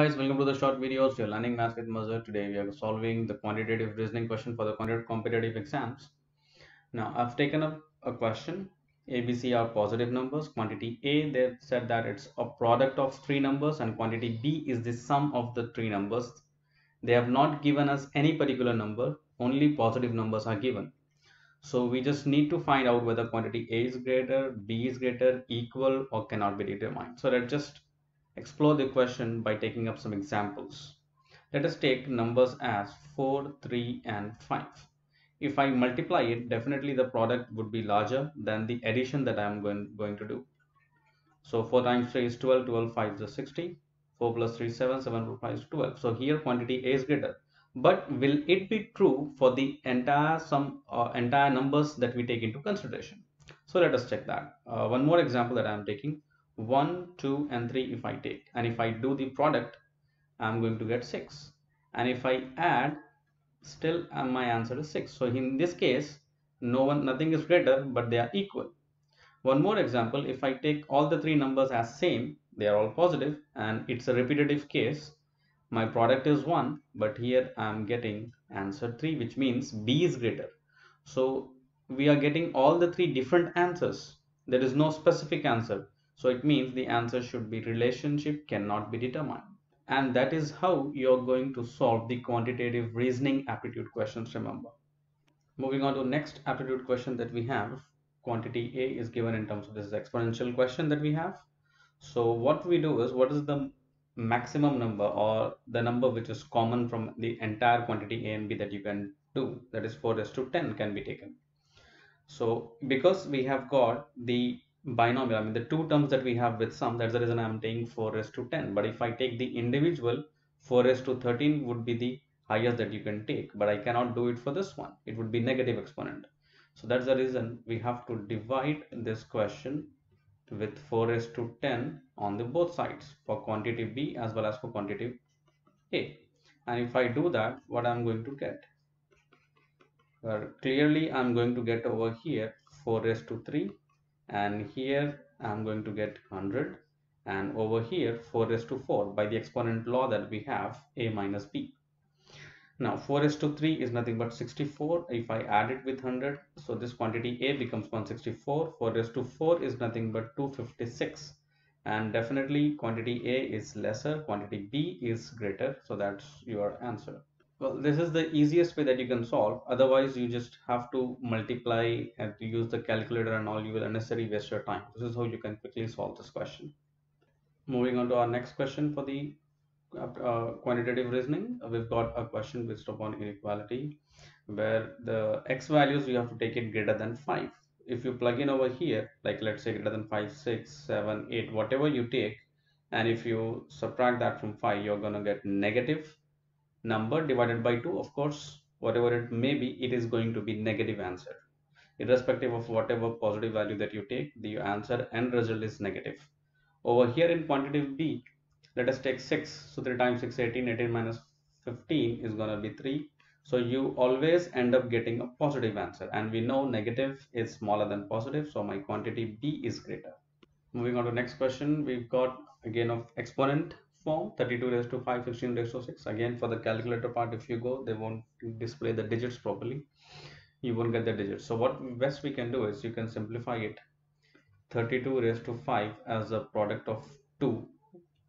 guys, welcome to the short videos. You're learning math with Mazhar. Today we are solving the quantitative reasoning question for the competitive exams. Now I've taken up a question. A, B, C are positive numbers. Quantity A, they said that it's a product of three numbers, and quantity B is the sum of the three numbers. They have not given us any particular number, only positive numbers are given. So we just need to find out whether quantity A is greater, B is greater, equal, or cannot be determined. So let's just explore the question by taking up some examples. Let us take numbers as 4, 3, and 5. If I multiply it, definitely the product would be larger than the addition that I am going to do. So 4 times 3 is 12, 12, 5 is 60. 4 plus 3 is 7, 7 plus 5 is 12. So here quantity A is greater. But will it be true for the entire entire numbers that we take into consideration? So let us check that. One more example that I am taking. 1, 2, and 3 if I take. And if I do the product, I'm going to get 6. And if I add, still my answer is 6. So in this case, nothing is greater, but they are equal. One more example, if I take all the three numbers as same, they are all positive, and it's a repetitive case. My product is 1, but here I'm getting answer 3, which means B is greater. So we are getting all the three different answers. There is no specific answer. So it means the answer should be relationship cannot be determined. And that is how you're going to solve the quantitative reasoning aptitude questions, remember. Moving on to next aptitude question that we have, quantity A is given in terms of this exponential question that we have. So what we do is, what is the maximum number or the number which is common from the entire quantity A and B that you can do, that is 4 raised to 10 can be taken. So because we have got the binomial, I mean the two terms that we have with sum, that's the reason I'm taking 4 raised to 10. But if I take the individual, 4 raised to 13 would be the highest that you can take, but I cannot do it for this one. It would be negative exponent. So that's the reason we have to divide this question with 4 raised to 10 on the both sides for quantity B as well as for quantity A. And if I do that, what I'm going to get? Clearly I'm going to get over here 4 raised to 3, and here I'm going to get 100, and over here 4 raised to 4 by the exponent law that we have, A minus B. Now 4 raised to 3 is nothing but 64. If I add it with 100, so this quantity A becomes 164. 4 raised to 4 is nothing but 256, and definitely quantity A is lesser, quantity B is greater, so that's your answer. Well, this is the easiest way that you can solve. Otherwise, you just have to multiply and to use the calculator and all. You will unnecessarily waste your time. This is how you can quickly solve this question. Moving on to our next question for the quantitative reasoning. We've got a question based upon inequality where the x values you have to take it greater than 5. If you plug in over here, like let's say greater than 5, 6, 7, 8, whatever you take, and if you subtract that from 5, you're going to get negative number divided by 2. Of course, whatever it may be, it is going to be negative answer. Irrespective of whatever positive value that you take, the answer end result is negative. Over here in quantitative B, let us take 6. So 3 times 6, 18. 18 minus 15 is going to be 3. So you always end up getting a positive answer, and we know negative is smaller than positive, so my quantity B is greater. Moving on to next question, we've got again of exponent form, 32 raised to 5, 16 raised to 6. Again, for the calculator part, if you go, they won't display the digits properly. You won't get the digits. So what best we can do is you can simplify it. 32 raised to 5 as a product of 2.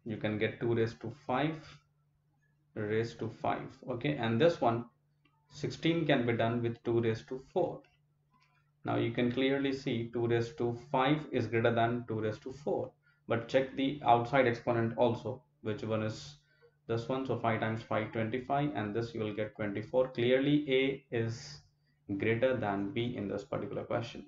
You can get 2 raised to 5 raised to 5. Okay, and this one 16 can be done with 2 raised to 4. Now you can clearly see 2 raised to 5 is greater than 2 raised to 4. But check the outside exponent also, which one is this one. So 5 times 5, 25, and this you will get 24. Clearly A is greater than B in this particular question.